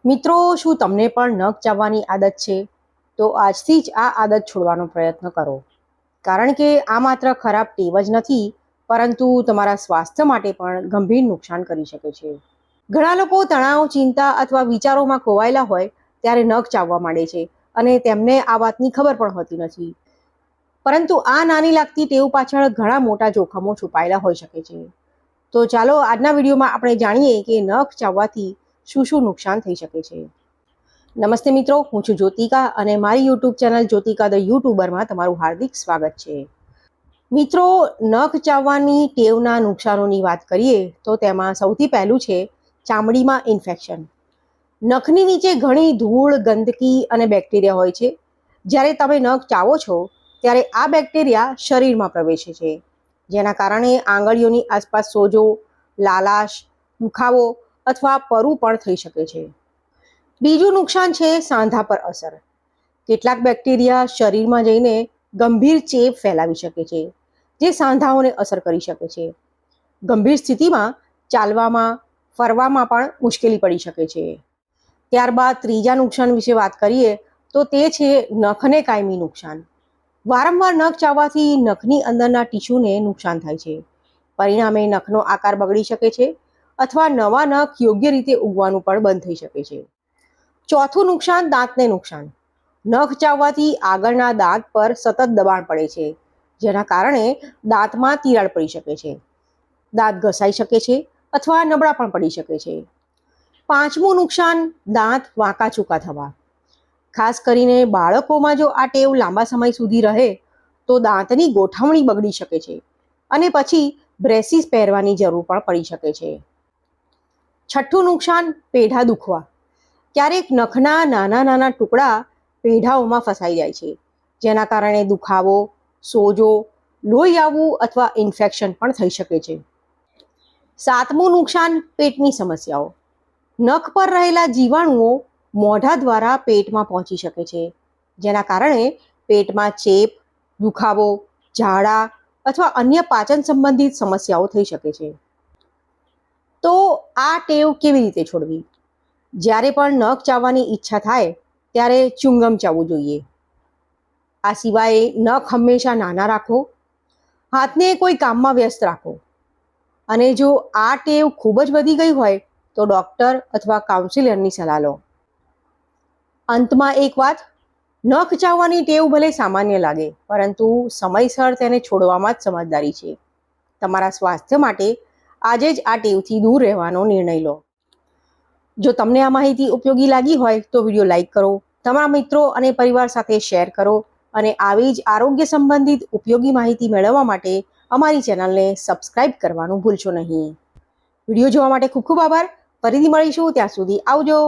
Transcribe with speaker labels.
Speaker 1: મિત્રો, શું તમને પણ નખ ચાવવાની આદત છે? તો આજથી જ આ આદત છોડવાનો પ્રયત્ન કરો. કારણ કે આ માત્ર ખરાબ ટેવ જ નથી, પરંતુ તમારા સ્વાસ્થ્ય માટે પણ ગંભીર નુકસાન કરી શકે છે. ઘણા લોકો તણાવ, ચિંતા અથવા વિચારોમાં ખોવાયેલા હોય ત્યારે નખ ચાવવા માંડે છે અને તેમને આ વાતની ખબર પણ હોતી નથી. પરંતુ આ નાની લાગતી ટેવ પાછળ ઘણા મોટા જોખમો છુપાયેલા હોઈ શકે છે. તો ચાલો આજના વિડીયોમાં આપણે જાણીએ કે નખ ચાવવાથી શું શું નુકસાન થઈ શકે છે. નમસ્તે મિત્રો, હું છું જ્યોતિકા અને મારી યુટ્યુબ ચેનલ જ્યોતિકા ધ યુટ્યુબરમાં તમારું હાર્દિક સ્વાગત છે. મિત્રો, નખ ચાવવાની ટેવના નુકસાનોની વાત કરીએ તો તેમાં સૌથી પહેલું છે ચામડીમાં ઇન્ફેક્શન. નખની નીચે ઘણી ધૂળ, ગંદકી અને બેક્ટેરિયા હોય છે. જ્યારે તમે નખ ચાવો છો ત્યારે આ બેક્ટેરિયા શરીરમાં પ્રવેશે છે, જેના કારણે આંગળીઓની આસપાસ સોજો, લાલાશ, દુખાવો અથવા પરુ પણ થઈ શકે છે. બીજું નુકસાન છે સાંધા પર અસર. કેટલાક બેક્ટેરિયા શરીરમાં જઈને ગંભીર ચેપ ફેલાવી શકે છે, જે સાંધાઓને અસર કરી શકે છે. ગંભીર સ્થિતિમાં ચાલવામાં, ફરવામાં પણ મુશ્કેલી પડી શકે છે. ત્યારબાદ ત્રીજા નુકસાન વિશે વાત કરીએ તો તે છે નખને કાયમી નુકસાન. વારંવાર નખ ચાવવાથી નખની અંદરના ટીશ્યુને નુકસાન થાય છે. પરિણામે નખનો આકાર બગડી શકે છે અથવા નવા નખ યોગ્ય રીતે ઉગવાનું પણ બંધ થઈ શકે છે. ચોથું નુકસાન, દાંતને નુકસાન. નખ ચાવવાથી આગળના દાંત પર સતત દબાણ પડે છે, જેના કારણે દાંતમાં તિરાડ પડી શકે છે. દાંત ઘસાઈ શકે છે અથવા નબળા પણ પડી શકે છે. પાંચમું નુકસાન, દાંત વાંકા ચૂકા થવા. ખાસ કરીને બાળકોમાં જો આ ટેવ લાંબા સમય સુધી રહે તો દાંતની ગોઠવણી બગડી શકે છે અને પછી બ્રેસીસ પહેરવાની જરૂર પણ પડી શકે છે. છઠ્ઠું નુકસાન, પેઢા દુખવા. ક્યારેક નખના નાના નાના ટુકડા પેઢાઓમાં ફસાઈ જાય છે, જેના કારણે દુખાવો, સોજો, લોહી આવવું અથવા ઇન્ફેક્શન પણ થઈ શકે છે. સાતમું નુકસાન, પેટની સમસ્યાઓ. નખ પર રહેલા જીવાણુઓ મોઢા દ્વારા પેટમાં પહોંચી શકે છે, જેના કારણે પેટમાં ચેપ, દુખાવો, ઝાડા અથવા અન્ય પાચન સંબંધિત સમસ્યાઓ થઈ શકે છે. તો આ ટેવ કેવી રીતે છોડવી? જ્યારે પણ નખ ચાવવાની ઈચ્છા થાય ત્યારે ચ્યુંગમ ચાવવું જોઈએ. આ સિવાય નખ હંમેશા નાના રાખો, હાથને કોઈ કામમાં વ્યસ્ત રાખો અને જો આ ટેવ ખૂબ જ વધી ગઈ હોય તો ડૉક્ટર અથવા કાઉન્સિલરની સલાહ લો. અંતમાં એક વાત, નખ ચાવવાની ટેવ ભલે સામાન્ય લાગે, પરંતુ સમયસર તેને છોડવામાં જ સમજદારી છે. તમારા સ્વાસ્થ્ય માટે આજે જ આ ટેવથી દૂર રહેવાનો નિર્ણય લો. જો તમને આ માહિતી ઉપયોગી લાગી હોય તો વિડીયો લાઈક કરો, તમારા મિત્રો અને પરિવાર સાથે શેર કરો અને આવી જ આરોગ્ય સંબંધિત ઉપયોગી માહિતી મેળવવા માટે અમારી ચેનલને સબસ્ક્રાઇબ કરવાનું ભૂલશો નહીં. વિડીયો જોવા માટે ખૂબ ખૂબ આભાર. ફરીથી મળીશું, ત્યાં સુધી આવજો.